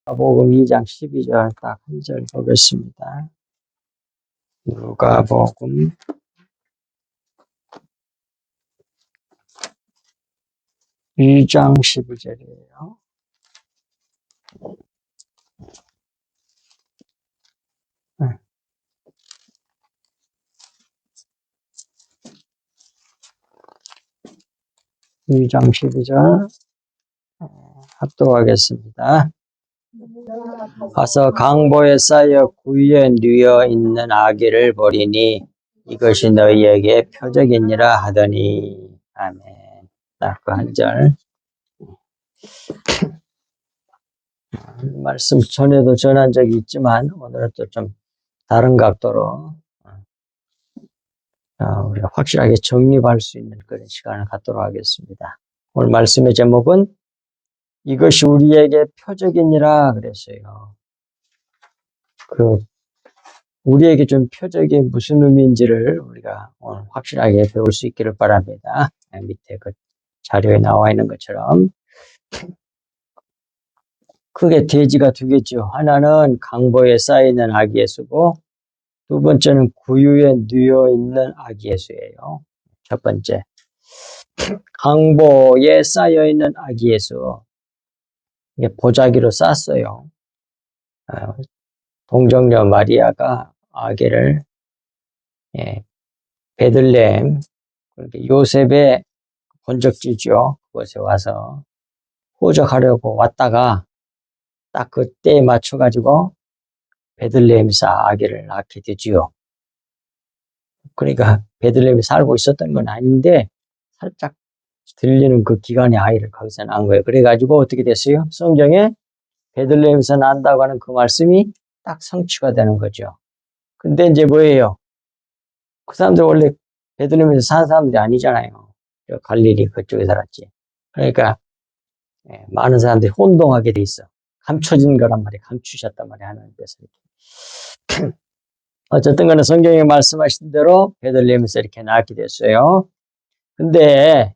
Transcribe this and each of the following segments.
누가복음 2장 12절 딱 한 절 보겠습니다. 누가복음 2장 12절이에요. 네. 2장 12절 합독하겠습니다. 가서 강보에 쌓여 구유에 누워 있는 아기를 보리니 이것이 너희에게 표적이니라 하더니 아멘. 딱 그 한 절. 말씀 전에도 전한 적이 있지만 오늘은 또 좀 다른 각도로 우리가 확실하게 정립할 수 있는 그런 시간을 갖도록 하겠습니다. 오늘 말씀의 제목은 이것이 우리에게 표적이니라 그랬어요. 우리에게 좀 표적이 무슨 의미인지를 우리가 오늘 확실하게 배울 수 있기를 바랍니다. 밑에 그 자료에 나와 있는 것처럼 크게 대지가 두 개죠. 하나는 강보에 쌓여있는 아기 예수고 두 번째는 구유에 누워 있는 아기 예수예요. 첫 번째, 강보에 쌓여있는 아기 예수. 이게 보자기로 쌌어요. 동정녀 마리아가 아기를 베들레헴, 요셉의 본적지죠. 그곳에 와서 호적하려고 왔다가 딱 그 때에 맞춰가지고 베들레헴에서 아기를 낳게 되지요. 그러니까 베들레헴에 살고 있었던 건 아닌데 살짝 들리는 그 기간에 아이를 거기서 낳은 거예요. 그래가지고 어떻게 됐어요? 성경에 베들레헴에서 난다고 하는 그 말씀이 딱 성취가 되는 거죠. 근데 이제 뭐예요? 그 사람들 원래 베들레헴에서 사는 사람들이 아니잖아요. 갈릴리 그쪽에 살았지. 그러니까 많은 사람들이 혼동하게 돼 있어. 감춰진 거란 말이에요. 감추셨단 말이에요. 하나님께서 이렇게. 어쨌든 간에 성경에 말씀하신 대로 베들레헴에서 이렇게 낳게 됐어요. 근데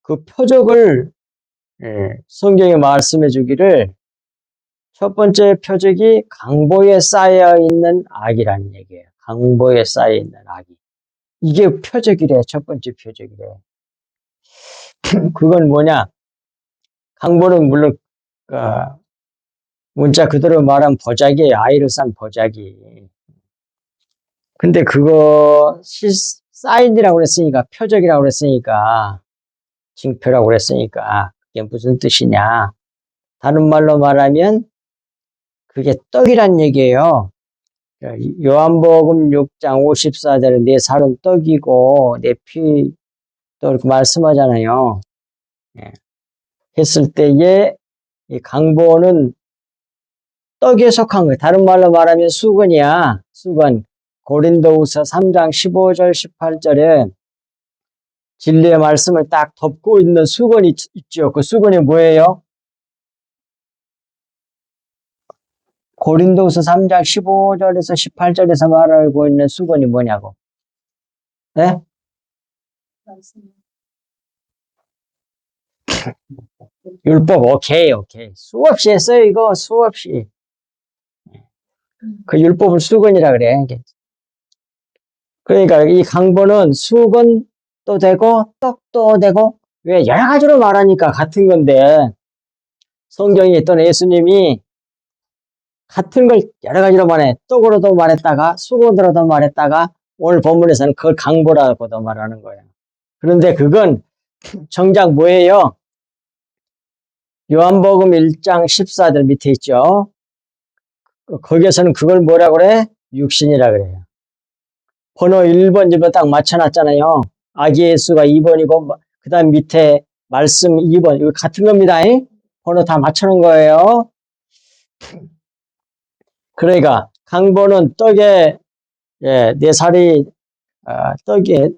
그 표적을 성경에 말씀해 주기를 첫 번째 표적이 강보에 쌓여 있는 아기라는 얘기예요. 강보에 쌓여 있는 아기. 이게 표적이래. 첫 번째 표적이래. 그건 뭐냐? 강보는 물론 문자 그대로 말하면 보자기예요. 아이를 싼 보자기. 근데 그거 사인이라고 그랬으니까 표적이라고 그랬으니까 징표라고 그랬으니까 그게 무슨 뜻이냐? 다른 말로 말하면 그게 떡이란 얘기예요. 요한복음 6장 54절에 내 살은 떡이고 내 피 또 이렇게 말씀하잖아요. 했을 때에 이 강보는 떡에 속한 거예요. 다른 말로 말하면 수건이야. 수건. 고린도후서 3장 15절 18절에 진리의 말씀을 딱 덮고 있는 수건이 있죠. 그 수건이 뭐예요? 고린도후서 3장 15절에서 18절에서 말하고 있는 수건이 뭐냐고. 네? 율법. 오케이. 수없이 했어요. 이거 수없이. 그 율법을 수건이라 그래. 그러니까 이 강보는 수건도 되고 떡도 되고 왜 여러 가지로 말하니까 같은 건데 성경에 있던 예수님이 같은 걸 여러 가지로 말해. 떡으로도 말했다가 수건으로도 말했다가 오늘 본문에서는 그걸 강보라고도 말하는 거예요. 그런데 그건 정작 뭐예요? 요한복음 1장 14절 밑에 있죠. 거기에서는 그걸 뭐라 그래? 육신이라 그래요. 번호 1번 집에 딱 맞춰놨잖아요. 아기 예수가 2번이고 그 다음 밑에 말씀 2번 이거 같은 겁니다. 번호 다 맞춰놓은 거예요. 그러니까 강보는 떡에 내 살이 떡에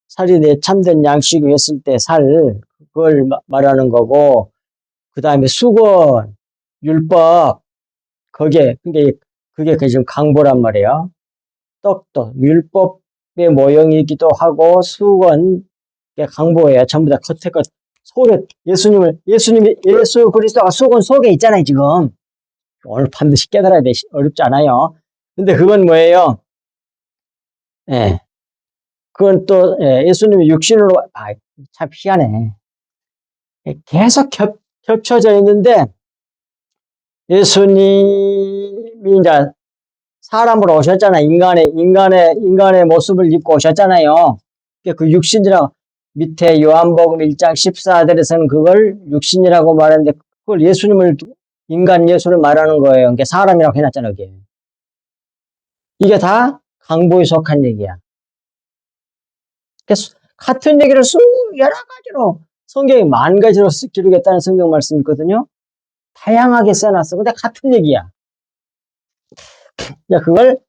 살이 내 참된 양식이 했을 때 살 그걸 말하는 거고 그 다음에 수건 율법 그게 지금 강보란 말이에요. 떡도 율법의 모형이기도 하고 수건 강보예요. 전부 다 겉에 것 예수 그리스도가 속은 속에 있잖아요, 지금. 오늘 반드시 깨달아야 돼. 어렵지 않아요. 근데 그건 뭐예요? 예. 그건 또, 예수님이 육신으로, 참 희한해. 계속 겹쳐져 있는데, 예수님이 이제 사람으로 오셨잖아요. 인간의 모습을 입고 오셨잖아요. 그 육신이라고, 밑에 요한복음 1장 14절에서는 그걸 육신이라고 말하는데, 그걸 인간 예수를 말하는 거예요. 그러니까 사람이라고 해놨잖아요, 이게. 이게 다 강보에 속한 얘기야. 같은 얘기를 여러 가지로, 성경이 만 가지로 기록했다는 성경 말씀이 있거든요. 다양하게 써놨어. 근데 같은 얘기야. 그걸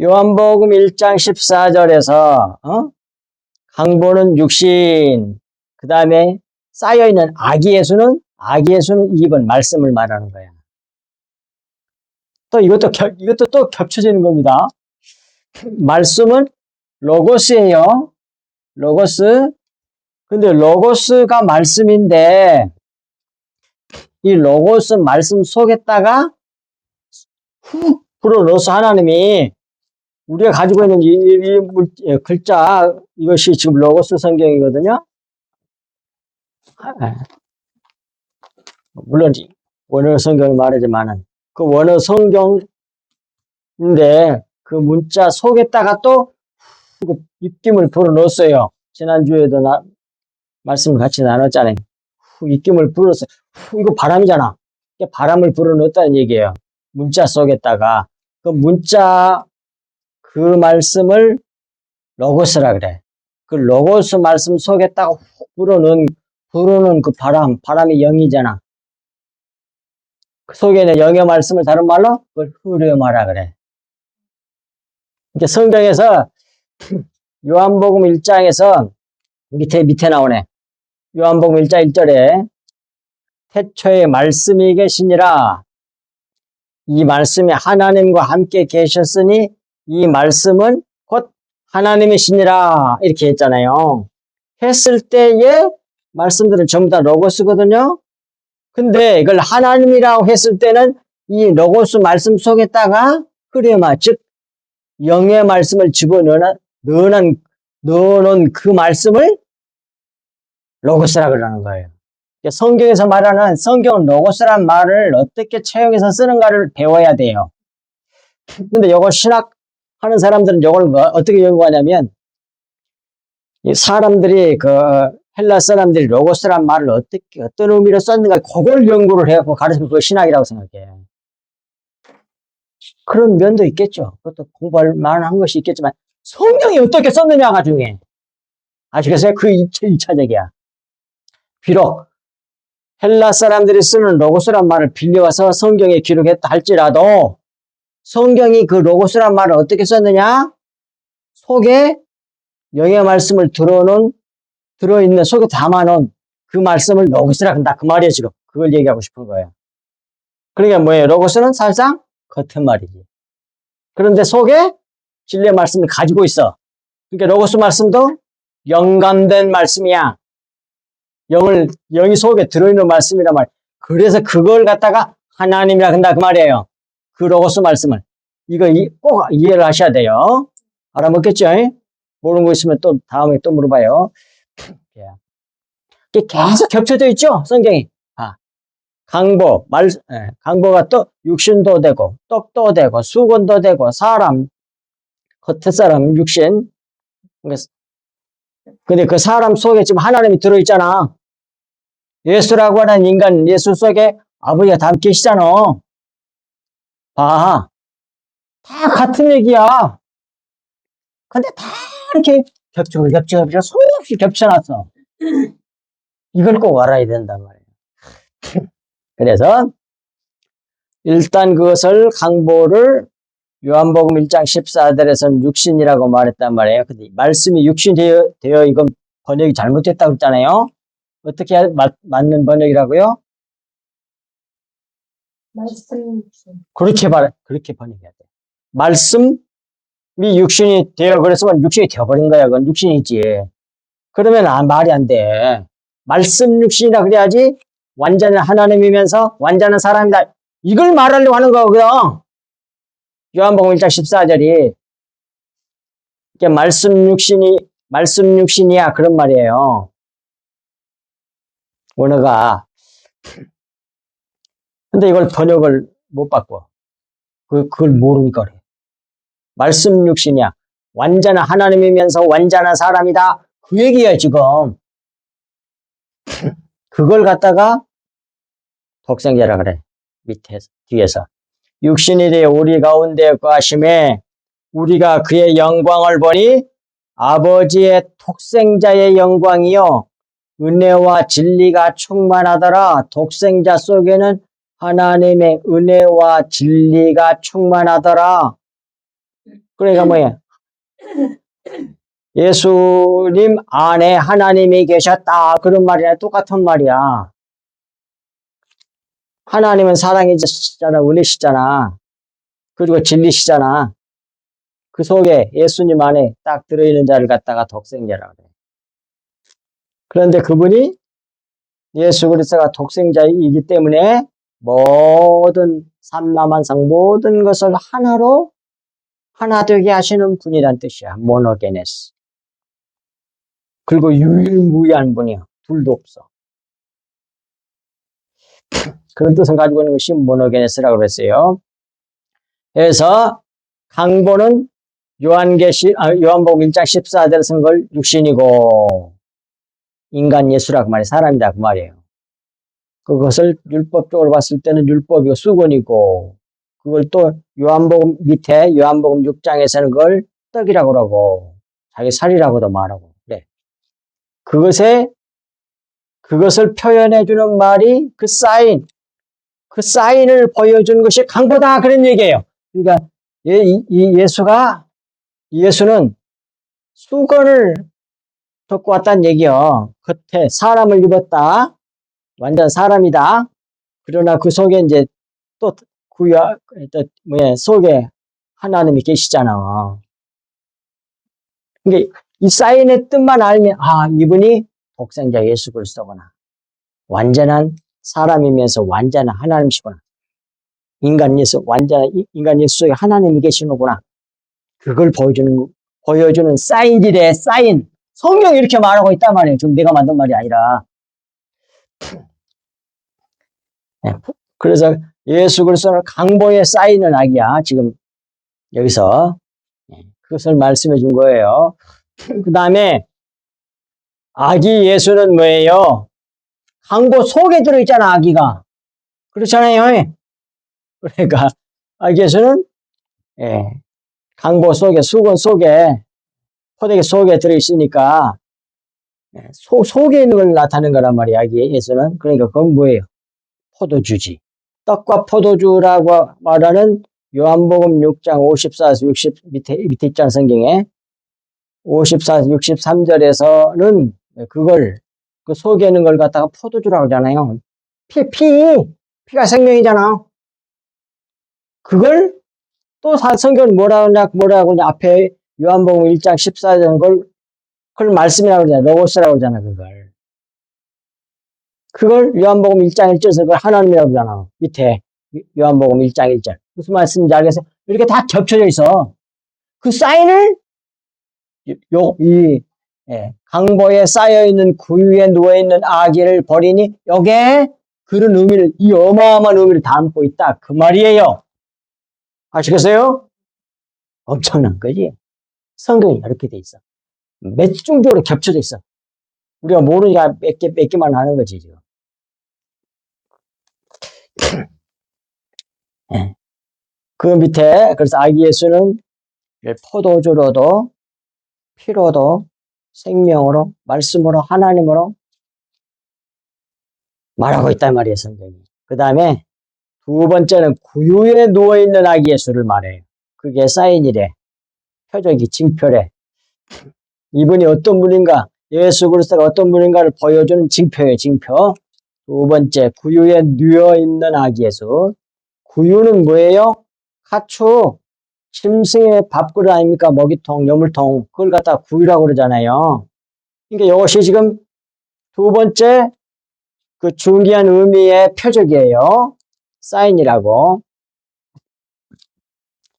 요한복음 1장 14절에서, 강보는 육신, 그 다음에 쌓여있는 아기 예수는 2번 말씀을 말하는 거야. 또 이것도 또 겹쳐지는 겁니다. 말씀은 로고스예요. 로고스. 근데 로고스가 말씀인데, 이 로고스 말씀 속에다가 훅 불어넣어서 하나님이 우리가 가지고 있는 이 글자, 이것이 지금 로고스 성경이거든요. 물론 원어 성경을 말하지만은 그 원어 성경인데 그 문자 속에다가 또 입김을 불어넣었어요. 지난주에도 말씀을 같이 나눴잖아요. 입김을 불어서 이거 바람이잖아. 바람을 불어넣었다는 얘기예요. 문자 속에다가 그 문자 그 말씀을 로고스라 그래. 그 로고스 말씀 속에다가 불어넣은 그 바람이 영이잖아. 그 속에 있는 영의 말씀을 다른 말로 그걸 흐르마라 그래. 이렇게 성경에서 요한복음 1장에서 밑에 나오네. 요한복음 1장 1절에 태초에 말씀이 계시니라. 이 말씀이 하나님과 함께 계셨으니 이 말씀은 곧 하나님이시니라. 이렇게 했잖아요. 했을 때의 말씀들은 전부 다 로고스거든요. 근데 이걸 하나님이라고 했을 때는 이 로고스 말씀 속에다가 흐레마, 즉 영의 말씀을 넣어놓은 그 말씀을 로고스라 그러는 거예요. 성경에서 말하는 성경은 로고스란 말을 어떻게 채용해서 쓰는가를 배워야 돼요. 근데 이걸 신학하는 사람들은 이걸 어떻게 연구하냐면 사람들이 헬라 사람들이 로고스란 말을 어떤 의미로 썼는가 그걸 연구를 해갖고 가르치면 그걸 신학이라고 생각해. 그런 면도 있겠죠. 그것도 공부할 만한 것이 있겠지만 성경이 어떻게 썼느냐가 중요해. 아시겠어요? 그 1차적이야. 비록 헬라 사람들이 쓰는 로고스란 말을 빌려와서 성경에 기록했다 할지라도 성경이 그 로고스란 말을 어떻게 썼느냐? 속에 영의 말씀을 들어있는 속에 담아놓은 그 말씀을 로고스라 한다. 그 말이에요, 지금. 그걸 얘기하고 싶은 거예요. 그러니까 뭐예요? 로고스는 사실상 겉은 말이지. 그런데 속에 진리의 말씀을 가지고 있어. 그러니까 로고스 말씀도 영감된 말씀이야. 영이 속에 들어있는 말씀이란 말. 그래서 그걸 갖다가 하나님이라 한다. 그 말이에요. 그 로고스 말씀을. 이거 꼭 이해를 하셔야 돼요. 알아먹겠죠? 모르는 거 있으면 또 다음에 또 물어봐요. 계속 겹쳐져 있죠? 성경이. 강보가 또 육신도 되고, 떡도 되고, 수건도 되고, 사람, 겉에 사람, 육신. 근데 그 사람 속에 지금 하나님이 들어있잖아. 예수라고 하는 인간, 예수 속에 아버지가 담겨 계시잖아. 다 같은 얘기야. 근데 다 이렇게 겹쳐, 소없이 겹쳐놨어. 이걸 꼭 알아야 된단 말이에요. 그래서, 일단 그것을 강보를 요한복음 1장 14절에서는 육신이라고 말했단 말이에요. 근데 말씀이 육신이 되어 이건 번역이 잘못됐다고 했잖아요. 어떻게 맞는 번역이라고요? 말씀. 그렇게 번역해야 돼. 말씀이 육신이 되어 그랬으면 육신이 되어버린 거야. 그건 육신이지. 그러면 말이 안 돼. 말씀 육신이라 그래야지 완전한 하나님이면서 완전한 사람이다. 이걸 말하려고 하는 거거든. 요한복음 1장 14절이 이게 말씀 육신이야 그런 말이에요. 원어가. 근데 이걸 번역을 못 바꿔. 그걸 모르니까 그래. 말씀 육신이야. 완전한 하나님이면서 완전한 사람이다. 그 얘기야 지금. 그걸 갖다가 독생자라 그래. 뒤에서. 육신이 되어 우리 가운데 거하심에 우리가 그의 영광을 보니 아버지의 독생자의 영광이요 은혜와 진리가 충만하더라. 독생자 속에는 하나님의 은혜와 진리가 충만하더라. 그러니까 뭐야? 예수님 안에 하나님이 계셨다. 그런 말이랑 똑같은 말이야. 하나님은 사랑이시잖아, 은혜시잖아. 그리고 진리시잖아. 그 속에 예수님 안에 딱 들어있는 자를 갖다가 독생자라고 그래. 그런데 그분이 예수 그리스도가 독생자이기 때문에 모든 삼라만상 모든 것을 하나로 하나 되게 하시는 분이란 뜻이야. 모노게네스. 그리고 유일무이한 분이야. 둘도 없어. 그런 뜻을 가지고 있는 것이 모노게네스라고 그랬어요. 그래서 강보는 요한복음 1장 14절에 쓴 걸 육신이고 인간 예수라고 말해 사람이다 그 말이에요. 그것을 율법적으로 봤을 때는 율법이고 수건이고 그걸 또 요한복음 밑에 요한복음 6장에서는 그걸 떡이라고 그러고 자기 살이라고도 말하고 그래. 그것을 표현해주는 말이 그 사인을 보여주는 것이 강보다 그런 얘기예요. 그러니까 예수는 수건을 듣고 왔다는 얘기요. 겉에 사람을 입었다. 완전 사람이다. 그러나 그 속에 이제 또 속에 하나님이 계시잖아. 그러니까 이 사인의 뜻만 알면 이분이 독생자 예수 그리스도구나. 완전한 사람이면서 완전한 하나님이시구나. 인간 예수 속에 하나님이 계시는구나. 그걸 보여주는 사인이래, 사인. 성경이 이렇게 말하고 있단 말이에요. 지금 내가 만든 말이 아니라. 그래서 예수 그리스도는 강보의 사인은 악이야. 지금 여기서 그것을 말씀해 준 거예요. 그 다음에 아기 예수는 뭐예요? 강보 속에 들어있잖아, 아기가. 그렇잖아요. 그러니까 아기 예수는 강보 속에, 수건 속에, 포대기 속에 들어있으니까 속에 있는 걸 나타내는 거란 말이야, 아기 예수는. 그러니까 그건 뭐예요? 포도주지. 떡과 포도주라고 말하는 요한복음 6장 54에서 60 밑에 있잖아, 성경에. 54에서 63절에서는 그걸 그 속에 있는 걸 갖다가 포도주라고 하잖아요. 피가 생명이잖아. 그걸 또 성경은 뭐라고 하냐 앞에 요한복음 1장 14절 그걸 말씀이라고 그러잖아. 로고스라고 그러잖아, 그걸 요한복음 1장 1절에서 그걸 하나님이라고 그러잖아. 밑에 요한복음 1장 1절. 무슨 말씀인지 알겠어요? 이렇게 다 겹쳐져 있어. 그 사인을 강보에 쌓여있는 구유에 누워있는 아기를 버리니 여기에 그런 의미를, 이 어마어마한 의미를 담고 있다. 그 말이에요. 아시겠어요? 엄청난 거지. 성경이 이렇게 돼 있어. 몇 중적으로 겹쳐져 있어. 우리가 모르니까 몇 개만 하는 거지, 지금. 그 밑에, 그래서 아기 예수는 포도주로도, 피로도, 생명으로, 말씀으로, 하나님으로 말하고 있단 말이에요, 성경이. 그 다음에 두 번째는 구유에 누워있는 아기 예수를 말해요. 그게 사인이래. 표적이 징표래. 이분이 어떤 분인가, 예수 그리스도가 어떤 분인가를 보여주는 징표예요, 징표. 두 번째, 구유에 누워있는 아기 예수. 구유는 뭐예요? 가축, 짐승의 밥그릇 아닙니까? 먹이통, 여물통. 그걸 갖다가 구유라고 그러잖아요. 그러니까 이것이 지금 두 번째, 그 중요한 의미의 표적이에요. 사인이라고.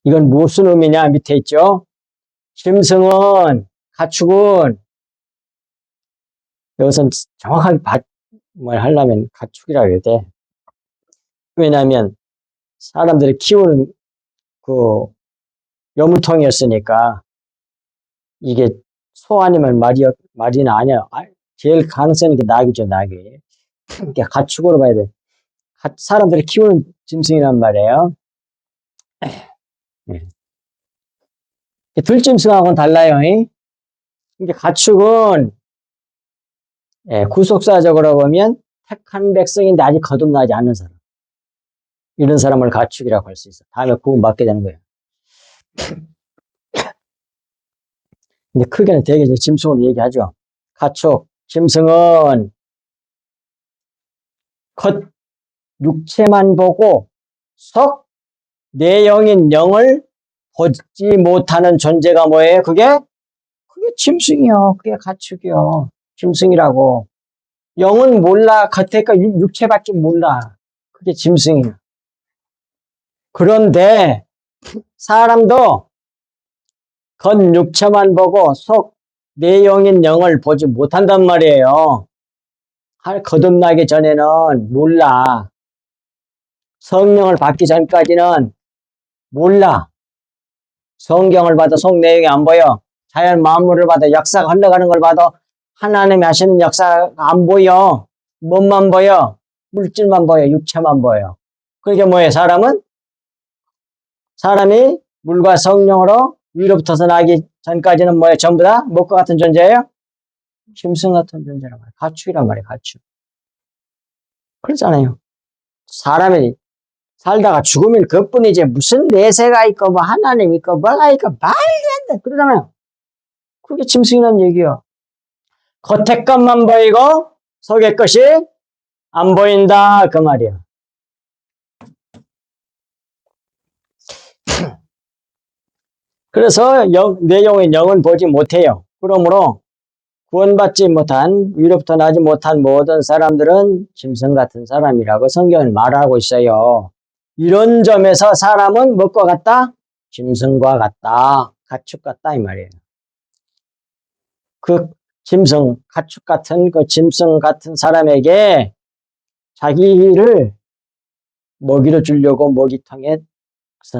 이건 무슨 의미냐? 밑에 있죠. 짐승은, 가축은, 여기서 정확하게 뭘 하려면 가축이라고 해야 돼. 왜냐하면 사람들이 키우는 그 여물통이었으니까 이게 소 아니면 말이나 아니야. 제일 가능성이 낙이죠, 낙이. 그러니까 가축으로 봐야 돼. 사람들이 키우는 짐승이란 말이에요. 네. 들짐승하고는 달라요. 그러니까 가축은 구속사적으로 보면 택한 백성인데 아직 거듭나지 않는 사람. 이런 사람을 가축이라고 할 수 있어. 다음에 구원 받게 되는 거예요. 근데 크게는 대개 짐승으로 얘기하죠. 가축, 짐승은 겉 육체만 보고 속 내영인 영을 보지 못하는 존재가 뭐예요? 그게 짐승이요. 그게 가축이요. 짐승이라고. 영은 몰라. 겉에가 육체밖에 몰라. 그게 짐승이야. 그런데 사람도 겉 육체만 보고 속 내영인 영을 보지 못한단 말이에요. 거듭나기 전에는 몰라. 성령을 받기 전까지는 몰라. 성경을 봐도 속 내용이 안 보여. 자연 만물을 봐도 역사가 흘러가는 걸 봐도 하나님이 하시는 역사가 안 보여. 몸만 보여. 물질만 보여. 육체만 보여. 그게 뭐예요? 사람이 물과 성령으로 위로부터서 나기 전까지는 뭐예요? 전부 다 뭐과 같은 존재예요? 짐승 같은 존재란 말이에요. 가축이란 말이에요. 가축. 그렇잖아요. 사람이 살다가 죽으면 그뿐이지 무슨 내세가 있고 뭐 하나님 있고 뭐가 있고 말도 안 돼. 그러잖아요. 그게 짐승이란 얘기야. 겉의 것만 보이고 속의 것이 안 보인다 그 말이야. 그래서 내용의 영은 보지 못해요. 그러므로 구원받지 못한 위로부터 나지 못한 모든 사람들은 짐승 같은 사람이라고 성경은 말하고 있어요. 이런 점에서 사람은 무엇과 같다? 짐승과 같다. 가축 같다 이 말이에요. 그 짐승, 가축 같은 그 짐승 같은 사람에게 자기를 먹이를 주려고 먹이통에서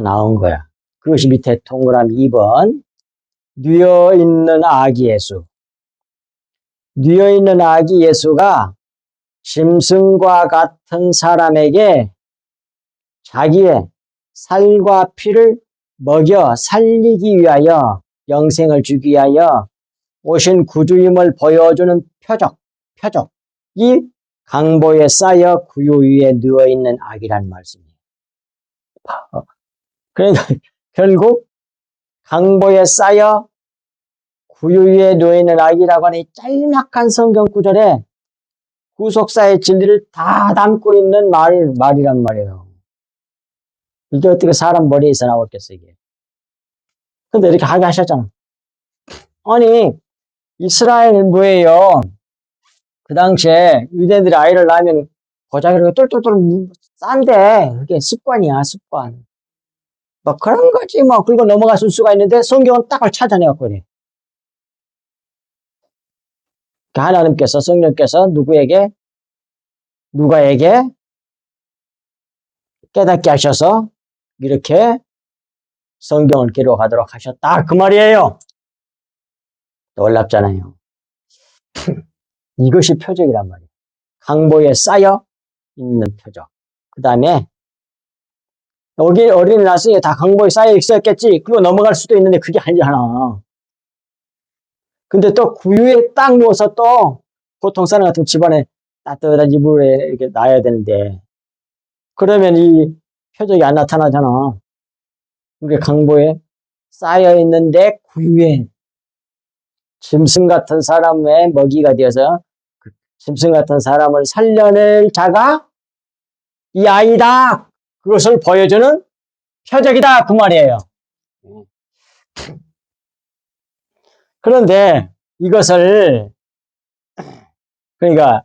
나온 거야. 그것이 밑에 동그라미 2번. 뉘어있는 아기 예수. 뉘어있는 아기 예수가 짐승과 같은 사람에게 자기의 살과 피를 먹여 살리기 위하여 영생을 주기 위하여 오신 구주임을 보여주는 표적. 이 강보에 쌓여 구유 위에 누워있는 아기란 말씀이에요. 그러니까 결국 강보에 쌓여 구유 위에 누워있는 아기라고 하는 이 짤막한 성경 구절에 구속사의 진리를 다 담고 있는 말이란 말이에요. 이게 어떻게 사람 머리에서 나왔겠어, 이게. 근데 이렇게 하게 하셨잖아. 아니, 이스라엘은 뭐예요? 그 당시에 유대인들이 아이를 낳으면 보자기를 똘똘똘 싼데, 그게 습관이야, 습관. 뭐 그런 거지, 뭐. 긁어 넘어갔을 수가 있는데, 성경은 딱을 찾아내갖고 그래. 하나님께서, 성령께서 누가에게 깨닫게 하셔서 이렇게 성경을 기록하도록 하셨다. 그 말이에요. 놀랍잖아요. 이것이 표적이란 말이에요. 강보에 쌓여 있는 표적. 그 다음에 여기 어린이 낳았으니 다 강보에 쌓여 있었겠지. 그리고 넘어갈 수도 있는데 그게 아니잖아. 근데 또 구유에 딱 누워서 또 보통 사람 같은 집안에 따뜻한 이불에 이렇게 놔야 되는데 그러면 이 표적이 안 나타나잖아. 이게 강보에 쌓여 있는데 구유에 짐승 같은 사람의 먹이가 되어서 그 짐승 같은 사람을 살려낼 자가 이 아이다. 그것을 보여주는 표적이다. 그 말이에요. 그런데 이것을 그러니까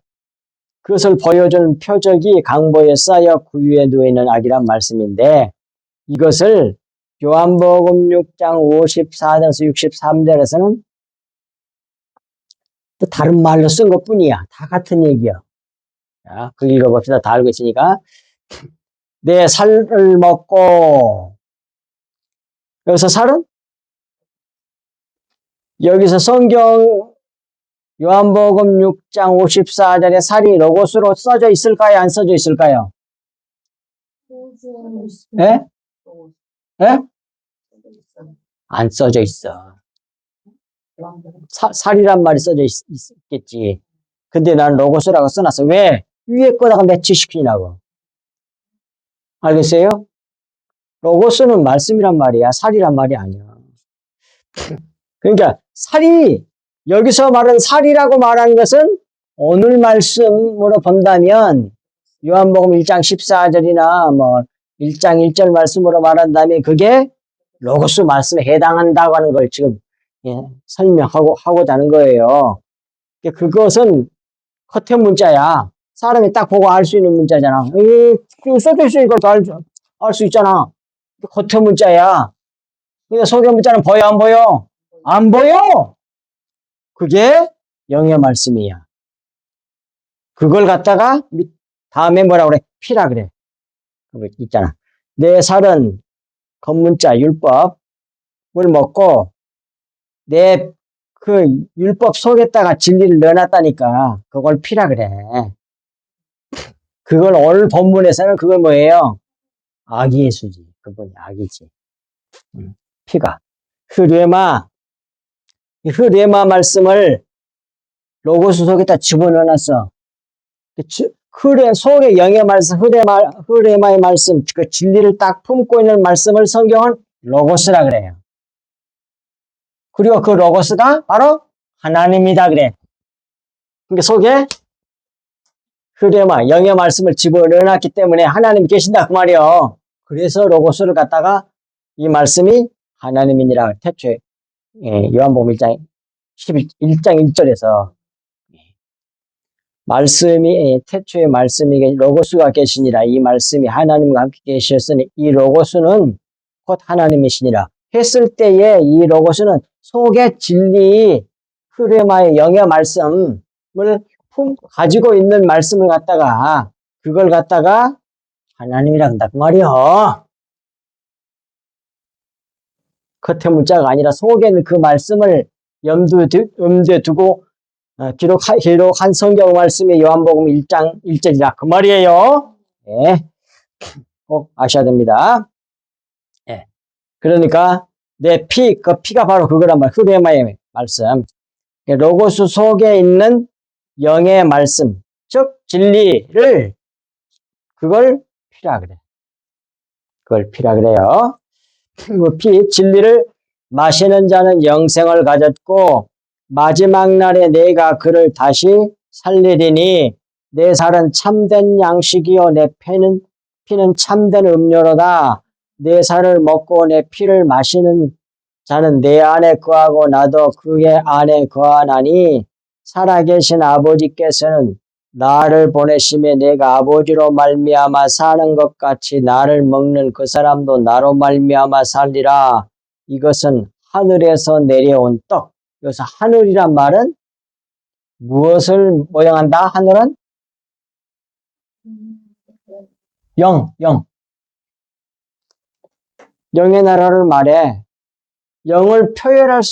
그것을 보여주는 표적이 강보에 쌓여 구유에 누워있는 악이란 말씀인데 이것을 요한복음 6장 54절에서 63절에서는 또 다른 말로 쓴 것뿐이야. 다 같은 얘기야. 자, 그 읽어봅시다. 다 알고 있으니까. 내 살을 먹고 여기서 살은? 여기서 성경 요한복음 6장 54절에 살이 로고스로 써져 있을까요? 안 써져 있을까요? 예? 예? 안 써져 있어. 살이란 말이 써져 있겠지. 근데 난 로고스라고 써놨어. 왜? 위에 거다가 매치시키냐고. 알겠어요? 로고스는 말씀이란 말이야. 살이란 말이 아니야. 그러니까 살이 여기서 말한 살이라고 말한 것은 오늘 말씀으로 본다면 요한복음 1장 14절이나 뭐 1장 1절 말씀으로 말한다면 그게 로고스 말씀에 해당한다고 하는 걸 지금 설명하고자 하는 거예요. 그것은 커튼 문자야. 사람이 딱 보고 알 수 있는 문자잖아. 써져 있으니까 알 수 있잖아. 커튼 문자야. 근데 속의 문자는 보여 안 보여? 안 보여! 그게 영의 말씀이야. 그걸 갖다가 다음에 뭐라 그래? 피라 그래. 그거 있잖아. 내 살은 겉문자 율법을 먹고 내 그 율법 속에다가 진리를 넣어놨다니까 그걸 피라 그래. 그걸 오늘 본문에서는 그걸 뭐예요? 악이 예수지. 그분이 악이지. 피가. 흐레마 말씀을 로고스 속에다 집어넣어놨어. 속에 영의 말씀, 흐레마의 말씀, 그 진리를 딱 품고 있는 말씀을 성경은 로고스라 그래요. 그리고 그 로고스가 바로 하나님이다 그래. 그러니까 속에 흐레마, 영의 말씀을 집어넣어놨기 때문에 하나님이 계신다 그 말이요. 그래서 로고스를 갖다가 이 말씀이 하나님이니라 태초에 요한복음 1장 1절에서 말씀이 태초에 말씀이 로고스가 계시니라 이 말씀이 하나님과 함께 계셨으니 이 로고스는 곧 하나님이시니라 했을 때에 이 로고스는 속의 진리 흐레마의 영의 말씀을 가지고 있는 말씀을 갖다가 그걸 갖다가 하나님이라 한다 그 말이요. 겉에 문자가 아니라 속에는 그 말씀을 염두에 두고 기록한 성경 말씀이 요한복음 1장 1절이라 그 말이에요. 네. 꼭 아셔야 됩니다. 네. 그러니까 내 그 피가 바로 그거란 말, 흐레마의 말씀. 로고스 속에 있는 영의 말씀, 즉 진리를 그걸 피라 그래. 그걸 피라 그래요. 그 진리를 마시는 자는 영생을 가졌고 마지막 날에 내가 그를 다시 살리리니 내 살은 참된 양식이요 내 피는 참된 음료로다. 내 살을 먹고 내 피를 마시는 자는 내 안에 거하고 나도 그의 안에 거하나니 살아계신 아버지께서는 나를 보내심에 내가 아버지로 말미암아 사는 것 같이 나를 먹는 그 사람도 나로 말미암아 살리라. 이것은 하늘에서 내려온 떡. 여기서 하늘이란 말은 무엇을 모형한다? 하늘은? 영. 영의 나라를 말해. 영을 표현할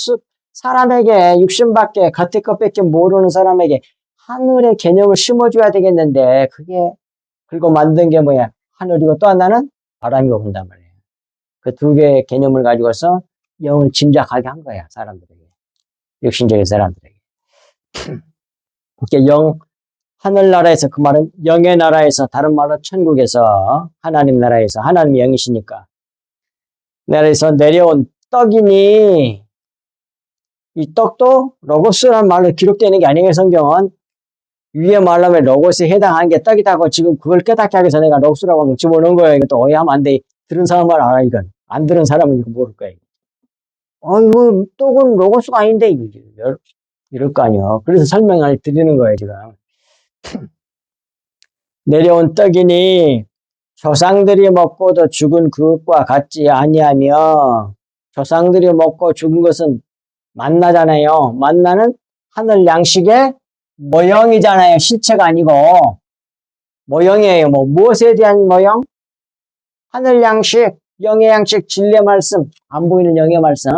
사람에게 육신밖에 겉에 것밖에 모르는 사람에게 하늘의 개념을 심어줘야 되겠는데 그게 그리고 만든 게 뭐야? 하늘이고 또 하나는 바람이고 본단 말이에요. 그 두 개의 개념을 가지고서 영을 짐작하게 한 거야. 사람들에게. 육신적인 사람들에게. 그러니까 하늘나라에서 그 말은 영의 나라에서 다른 말로 천국에서 하나님 나라에서 하나님이 영이시니까 나라에서 내려온 떡이니 이 떡도 로고스란 말로 기록되는 게 아니에요. 성경은 위에 말하면 로고스에 해당하는 게 떡이다고 지금 그걸 깨닫게 하기 전에 내가 로고스라고 집어넣은 거예요. 이것도 오해하면 안 돼. 들은 사람만 알아 이건. 안 들은 사람은 이거 모를 거예요. 이거 떡은 로고스가 아닌데 이럴 거 아니에요. 그래서 설명을 드리는 거예요 지금. 내려온 떡이니 조상들이 먹고도 죽은 그것과 같지 아니하며 조상들이 먹고 죽은 것은 만나잖아요. 만나는 하늘 양식의 모형이잖아요. 실체가 아니고 모형이에요. 무엇에 대한 모형? 하늘 양식, 영의 양식, 진리의 말씀, 안 보이는 영의 말씀.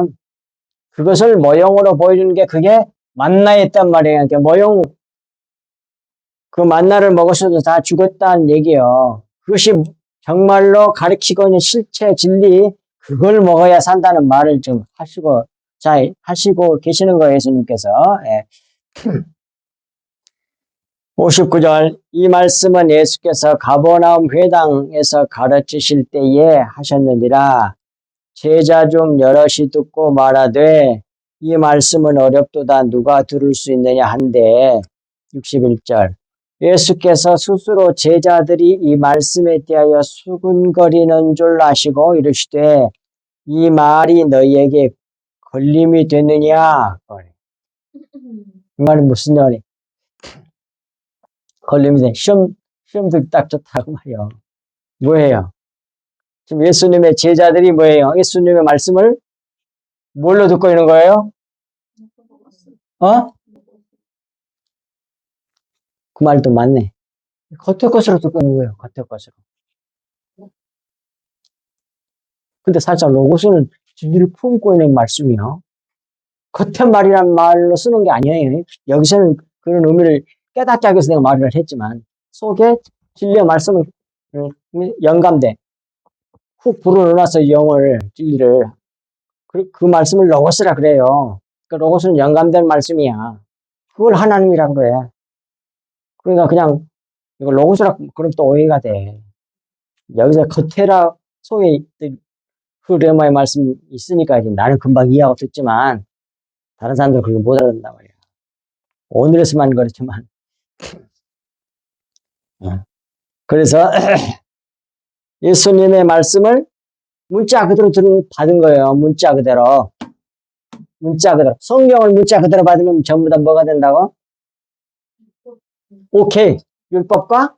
그것을 모형으로 보여주는 게 그게 만나였단 말이에요. 그러니까 모형, 그 만나를 먹었어도 다 죽었다는 얘기예요. 그것이 정말로 가르치고 있는 실체, 진리, 그걸 먹어야 산다는 말을 좀 하시고 계시는 거예요, 예수님께서. 예. 59절, 이 말씀은 예수께서 가버나움 회당에서 가르치실 때에 하셨느니라. 제자 중 여럿이 듣고 말하되 이 말씀은 어렵도다 누가 들을 수 있느냐 한데 61절, 예수께서 스스로 제자들이 이 말씀에 대하여 수군거리는 줄 아시고 이르시되 이 말이 너희에게 걸림이 되느냐. 이 말이 무슨 말이? 걸림이 돼. 시험도 딱 좋다고 말이요. 뭐예요? 지금 예수님의 제자들이 뭐예요? 예수님의 말씀을 뭘로 듣고 있는 거예요? 그 말도 맞네. 겉의 것으로 듣고 있는 거예요. 겉의 것으로. 근데 살짝 로고스는 진리를 품고 있는 말씀이요. 겉의 말이란 말로 쓰는 게 아니에요. 여기서는 그런 의미를 깨닫게 하기 위해서 내가 말을 했지만 속에 진리의 말씀을 영감돼 훅 불어넣어서 영을 진리를 그 말씀을 로고스라 그래요. 그 로고스는 영감된 말씀이야. 그걸 하나님이라 그래. 그러니까 그냥 이거 로고스라 그럼 또 오해가 돼. 여기서 겉에라 속에 흐레마의 말씀이 있으니까 이제 나는 금방 이해하고 듣지만 다른 사람들은 그걸 못 알아듣는단 말이야. 오늘에서만 그렇지만. 그래서 예수님의 말씀을 문자 그대로 받은 거예요. 문자 그대로. 문자 그대로. 성경을 문자 그대로 받으면 전부 다 뭐가 된다고? 오케이. 율법과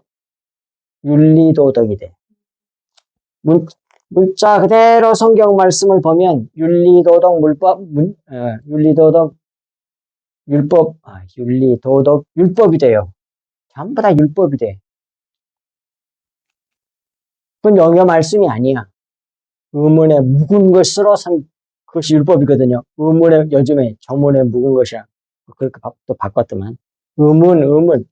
윤리도덕이 돼. 문자 그대로 성경 말씀을 보면 윤리도덕, 윤리도덕, 윤리도덕, 율법이 돼요. 전부 다 율법이 돼. 그건 영의 말씀이 아니야. 의문에 묵은 것으로 그것이 율법이거든요. 의문에 요즘에 저문에 묵은 것이야. 그렇게 또 바꿨더만. 의문,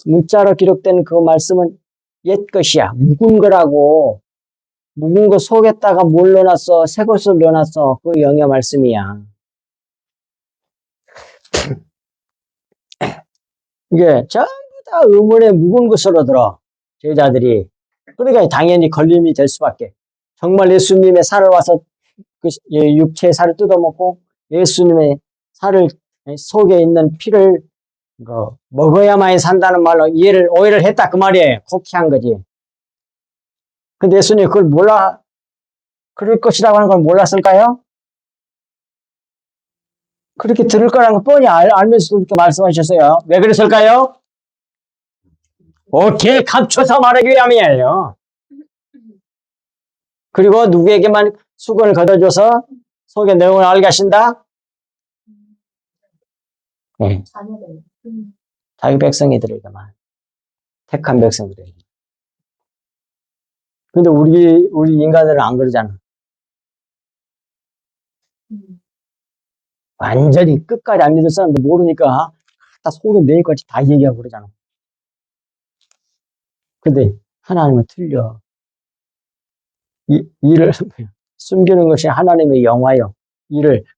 문자로 기록된 그 말씀은 옛 것이야. 묵은 거라고. 묵은 거 속에다가 뭘 넣어놨어? 새 것을 넣어놨어. 그 영의 말씀이야. 이게 전부 다 의문에 묵은 것으로 들어. 제자들이. 그러니까 당연히 걸림이 될 수밖에. 정말 예수님의 살을 와서 그 육체의 살을 뜯어먹고 예수님의 살을 속에 있는 피를 먹어야만 산다는 말로 오해를 했다 그 말이에요. 곡해한 거지. 근데 예수님이 그걸 그럴 것이라고 하는 걸 몰랐을까요? 그렇게 들을 거라는 걸 뻔히 알면서도 그렇게 말씀하셨어요. 왜 그랬을까요? 오케이, 감춰서 말하기 위함이에요. 그리고 누구에게만 수건을 걷어줘서 속의 내용을 알게 하신다? 네. 자기 백성이들에게만. 택한 백성들에게. 근데 우리 인간들은 안 그러잖아. 완전히 끝까지 안 믿을 사람도 모르니까 다 속에 내일까지 다 얘기하고 그러잖아. 근데 하나님은 틀려. 이를 숨기는 것이 하나님의 영화요.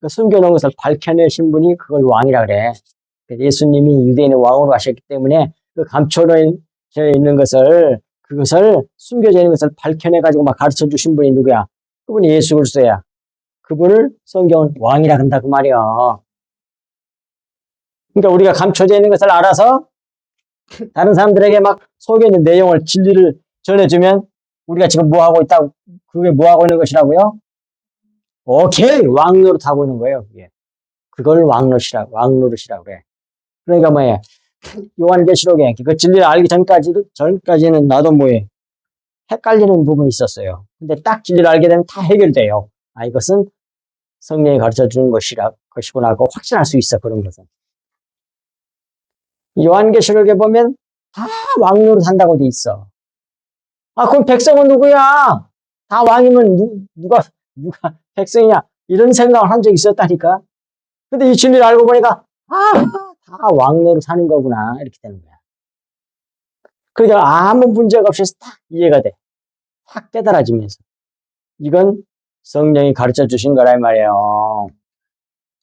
숨겨놓은 것을 밝혀내신 분이 그걸 왕이라 그래. 예수님이 유대인의 왕으로 하셨기 때문에 그 감춰져 있는 그것을 숨겨져 있는 것을 밝혀내가지고 막 가르쳐 주신 분이 누구야? 그분이 예수 그리스도야. 그분을 성경은 왕이라 한다 그 말이야. 그러니까 우리가 감춰져 있는 것을 알아서 다른 사람들에게 막 속에 있는 내용을 진리를 전해주면 우리가 지금 뭐 하고 있다고 그게 뭐 하고 있는 것이라고요? 오케이 왕노릇 하고 있는 거예요. 그게. 그걸 왕노릇이라고 그래. 그러니까 뭐예요? 요한계시록에 그 진리를 알기 전까지는 나도 뭐예요? 헷갈리는 부분이 있었어요. 근데 딱 진리를 알게 되면 다 해결돼요. 아, 이것은 성령이 가르쳐 주는 것이구나 하고 확신할 수 있어, 그런 것은. 요한계시록에 보면 다 왕으로 산다고 돼 있어. 아, 그럼 백성은 누구야? 다 왕이면 누가 백성이냐? 이런 생각을 한 적이 있었다니까. 근데 이 진리를 알고 보니까, 다 왕으로 사는 거구나. 이렇게 되는 거야. 그러니까 아무 문제가 없이 딱 이해가 돼. 확 깨달아지면서. 이건 성령이 가르쳐 주신 거라 이 말이에요.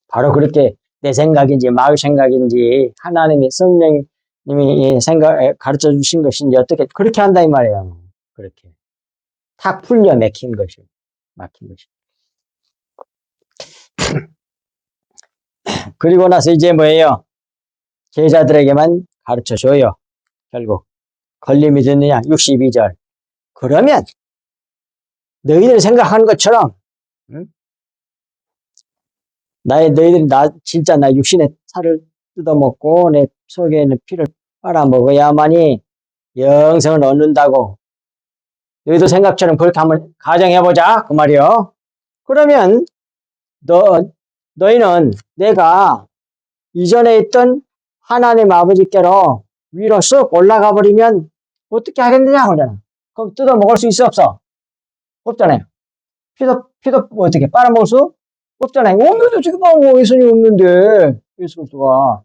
바로 그렇게 내 생각인지 마을 생각인지 하나님이 성령님이 가르쳐 주신 것인지 어떻게 그렇게 한다 이 말이에요. 그렇게 탁 풀려 막힌 것이. 그리고 나서 이제 뭐예요? 제자들에게만 가르쳐 줘요. 결국 걸림이 됐느냐? 62절. 그러면 너희들 생각하는 것처럼 응? 너희들이 진짜 나 육신의 살을 뜯어먹고 내 속에 있는 피를 빨아먹어야만이 영생을 얻는다고 너희도 생각처럼 그렇게 한번 가정해보자 그 말이요. 그러면 너희는 내가 이전에 있던 하나님 아버지께로 위로 쑥 올라가 버리면 어떻게 하겠느냐 그러잖아. 그럼 뜯어먹을 수 있어 없어? 없잖아요. 피도 어떻게 빨아먹을 수 없잖아요. 없는데 지금 뭐 예수님 없는데 예수 그리스도가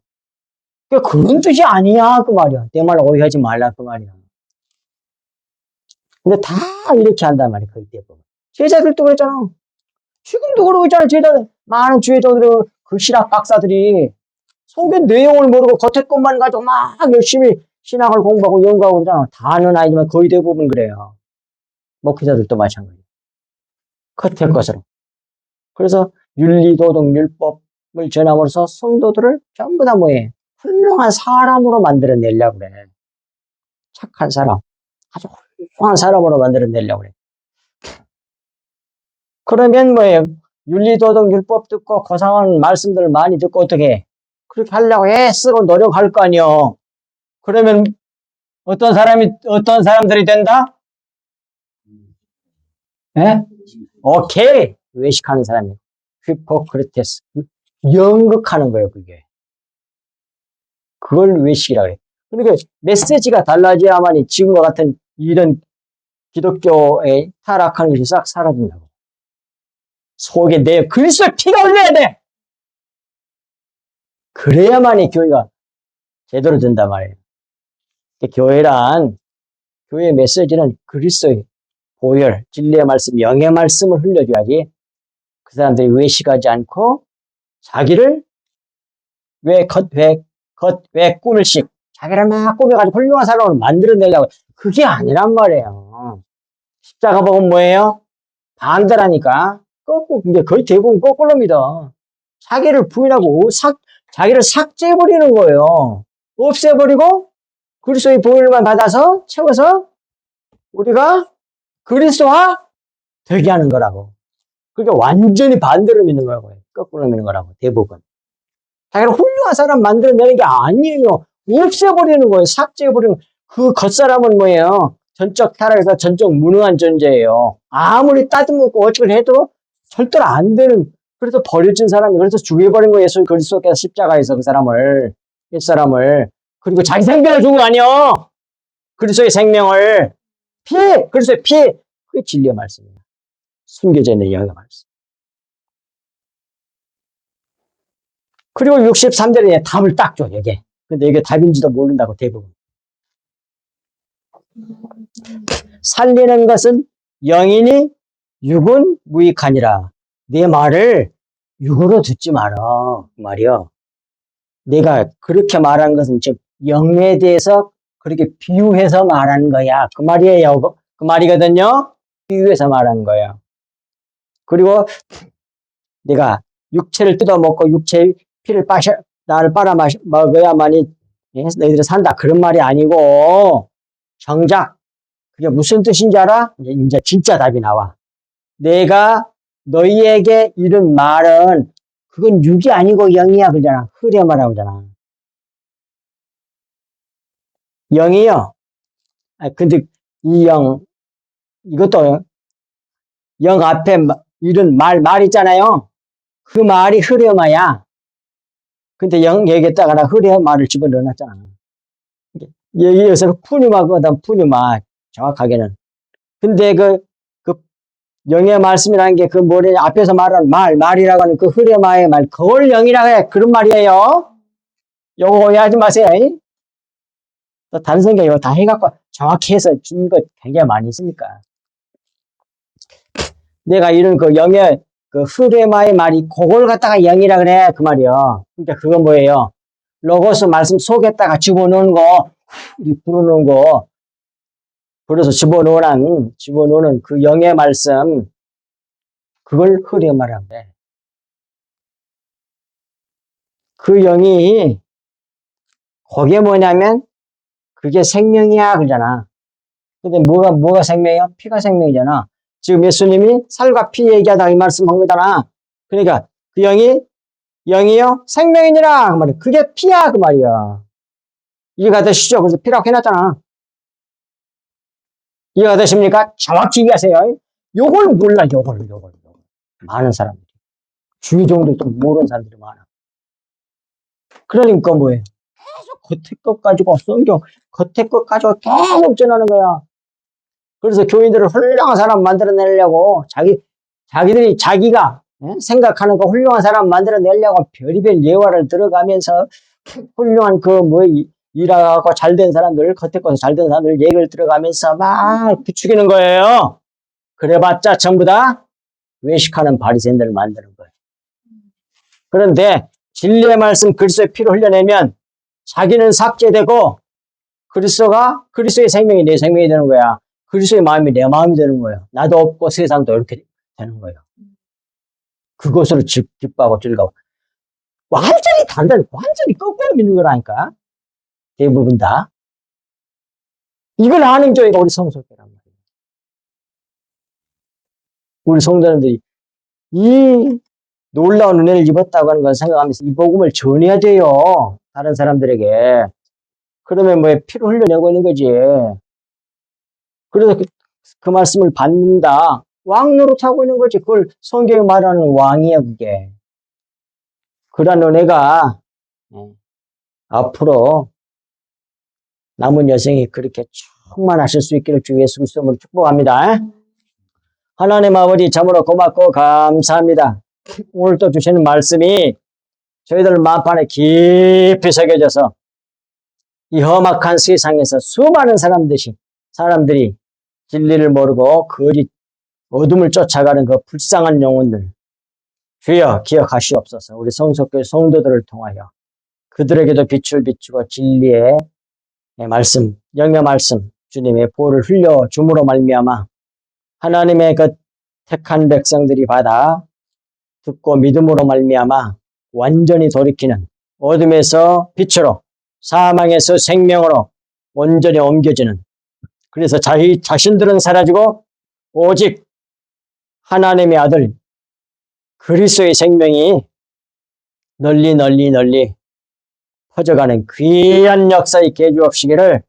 그런 뜻이 아니야 그 말이야. 내 말 오해하지 말라 그 말이야. 근데 다 이렇게 한단 말이야. 거의 대부분. 제자들도 그랬잖아. 지금도 그러고 있잖아. 제자들 많은 주의자들 그 신학 박사들이 속의 내용을 모르고 겉에 것만 가지고 막 열심히 신학을 공부하고 연구하고 그러잖아. 다는 아니지만 거의 대부분 그래요. 목회자들도 마찬가지예요. 겉에 것으로. 그래서 윤리도덕율법을 전함으로써 성도들을 전부 다 뭐해? 훌륭한 사람으로 만들어내려고 그래. 착한 사람. 아주 훌륭한 사람으로 만들어내려고 그래. 그러면 뭐예요? 윤리도덕율법 듣고 고상한 말씀들을 많이 듣고 어떻게 해? 그렇게 하려고 애쓰고 노력할 거 아니요. 그러면 어떤 사람들이 된다? 예? 오케이. 외식하는 사람이에요. 히포크리테스. 연극하는 거예요, 그게. 그걸 외식이라고 해요. 그러니까 메시지가 달라져야만이 지금과 같은 이런 기독교의 타락하는 것이 싹 사라진다고. 속에 내 그리스도의 피가 흘러야 돼! 그래야만이 교회가 제대로 된단 말이에요. 교회의 메시지는 그리스도의 보혈, 진리의 말씀, 영의 말씀을 흘려줘야지 그 사람들이 외식하지 않고 자기를 왜 꾸밀식 자기를 막 꾸며가지고 훌륭한 사람을 만들어내려고 그게 아니란 말이에요. 십자가 복음 뭐예요? 반대라니까. 이게 거의 대부분 거꾸로 믿어. 자기를 부인하고 자기를 삭제해버리는 거예요. 없애버리고 그리스도의 보혈만 받아서 채워서 우리가 그리스도와 되게 하는 거라고. 그러니까 완전히 반대로 믿는 거라고. 거꾸로 믿는 거라고. 대부분. 자기를 훌륭한 사람 만들어내는 게 아니에요. 없애버리는 거예요. 삭제해버리는 거예요. 그 겉사람은 뭐예요? 전적 타락해서 전적 무능한 존재예요. 아무리 따듬고 어쩌고 해도 절대로 안 되는, 그래서 버려진 사람이, 그래서 죽여버린 거예요. 예수 그리스도께서 십자가에서 그 사람을, 옛사람을. 그리고 자기 생명을 준 거 아니에요. 그리스도의 생명을. 그리스도의 피. 그게 진리의 말씀이에요. 숨겨져 있는 영의 말씀. 그리고 63절에 답을 딱 줘, 이게. 근데 이게 답인지도 모른다고, 대부분. 살리는 것은 영이니 육은 무익하니라. 내 말을 육으로 듣지 마라. 그 말이요. 내가 그렇게 말한 것은 즉 영에 대해서 그렇게 비유해서 말하는 거야. 그 말이에요. 그 말이거든요. 비유해서 말하는 거야. 그리고 내가 육체를 뜯어먹고 육체의 피를 나를 빨아먹어야만이 너희들이 산다. 그런 말이 아니고 정작 그게 무슨 뜻인지 알아? 이제 진짜 답이 나와. 내가 너희에게 이런 말은 그건 육이 아니고 영이야 그러잖아. 흐려 말하잖아. 영이요. 근데 이 영, 이것도 영 앞에 이런 말 있잖아요. 그 말이 흐려마야. 근데 영 얘기했다가 흐려 말을 집어넣어놨잖아. 여기에서 푸뉴마거든, 푸뉴마. 정확하게는. 근데 그 영의 말씀이라는 게 그 뭐래, 앞에서 말한 말이라고 하는 그 흐려마의 말, 그걸 영이라고 해. 그런 말이에요. 요거 오해하지 마세요. 또 다른 성경 이거 다 해갖고 정확히 해서 준 거 굉장히 많이 있으니까. 내가 이런 그 영의 그 흐레마의 말이 그걸 갖다가 영이라 그래. 그 말이요. 그러니까 그건 뭐예요? 로고스 말씀 속에다가 집어넣는 거, 불어넣는 거, 그래서 집어넣는 그 영의 말씀, 그걸 흐레마라고 그래. 그 영이, 그게 뭐냐면, 그게 생명이야, 그러잖아. 근데 뭐가 생명이야? 피가 생명이잖아. 지금 예수님이 살과 피 얘기하다가 이 말씀한 거잖아. 그러니까 그 영이요? 생명이니라. 그 말이야. 그게 피야. 그 말이야. 이해가 되시죠? 그래서 피라고 해놨잖아. 이해가 되십니까? 정확히 이해하세요. 요걸 몰라, 요걸. 많은 사람들이. 주의 정도 좀 모르는 사람들이 많아. 그러니까 뭐예요? 계속 겉에 것 가지고, 성경 겉에 것 가지고 계속 전하는 거야. 그래서 교인들을 훌륭한 사람 만들어내려고 자기가 생각하는 거 훌륭한 사람 만들어내려고 별의별 예화를 들어가면서 훌륭한 일하고 잘된 사람들, 겉에 거서 잘된 사람들 얘기를 들어가면서 막 부추기는 거예요. 그래봤자 전부 다 외식하는 바리새인들을 만드는 거예요. 그런데 진리의 말씀 그리스도의 피로 흘려내면 자기는 삭제되고 그리스도의 생명이 내 생명이 되는 거야. 그리스도의 마음이 내 마음이 되는 거예요. 나도 없고 세상도 이렇게 되는 거예요. 그것으로 기뻐하고 즐거워. 완전히 거꾸로 믿는 거라니까. 대부분 다. 이걸 아는 교회가 우리 성소교란 말이에요. 우리 성도님들이 이 놀라운 은혜를 입었다고 하는 걸 생각하면서 이 복음을 전해야 돼요. 다른 사람들에게. 그러면 피를 흘려내고 있는 거지. 그래서 그 말씀을 받는다. 왕 노릇하고 있는 거지. 그걸 성경이 말하는 왕이야, 그게. 그러한 은혜가 앞으로 남은 여생이 그렇게 충만하실 수 있기를 주 예수 그리스도로 축복합니다. 하나님 아버지 참으로 고맙고 감사합니다. 오늘 또 주시는 말씀이 저희들 마음판에 깊이 새겨져서 이 험악한 세상에서 수많은 사람들이 진리를 모르고 어둠을 쫓아가는 그 불쌍한 영혼들 주여 기억하시옵소서. 우리 성석교회 성도들을 통하여 그들에게도 빛을 비추고 진리의 말씀, 영의 말씀, 주님의 보혈을 흘려 줌으로 말미암아 하나님의 그 택한 백성들이 받아 듣고 믿음으로 말미암아 완전히 돌이키는 어둠에서 빛으로 사망에서 생명으로 온전히 옮겨지는 그래서 자신들은 사라지고 오직 하나님의 아들 그리스도의 생명이 널리 퍼져가는 귀한 역사 있게 해주옵시기를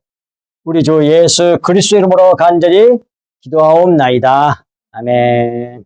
우리 주 예수 그리스도 이름으로 간절히 기도하옵나이다. 아멘.